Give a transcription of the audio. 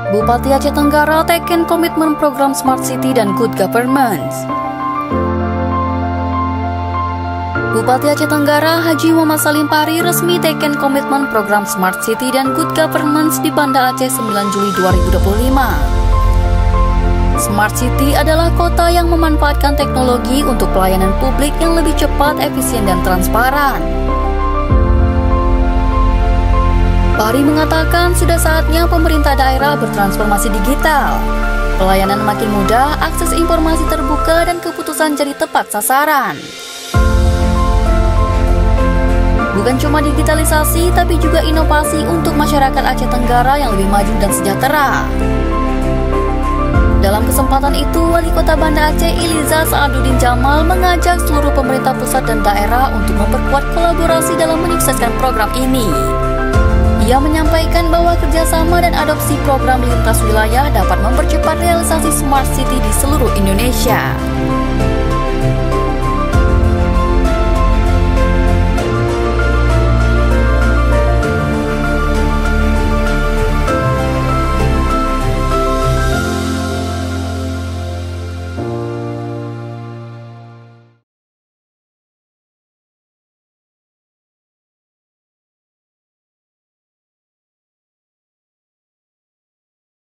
Bupati Aceh Tenggara teken komitmen program Smart City dan Good Governance. Bupati Aceh Tenggara Haji Muhammad Salim Pahri resmi teken komitmen program Smart City dan Good Governance di Banda Aceh 9 Juli 2025. Smart City adalah kota yang memanfaatkan teknologi untuk pelayanan publik yang lebih cepat, efisien, dan transparan. Pahri mengatakan sudah saatnya pemerintah daerah bertransformasi digital. Pelayanan makin mudah, akses informasi terbuka, dan keputusan jadi tepat sasaran. Bukan cuma digitalisasi, tapi juga inovasi untuk masyarakat Aceh Tenggara yang lebih maju dan sejahtera. Dalam kesempatan itu, Wali Kota Banda Aceh Iliza Saaduddin Jamal mengajak seluruh pemerintah pusat dan daerah untuk memperkuat kolaborasi dalam menyukseskan program ini. Ia menyampaikan bahwa kerjasama dan adopsi program lintas wilayah dapat mempercepat realisasi Smart City di seluruh Indonesia.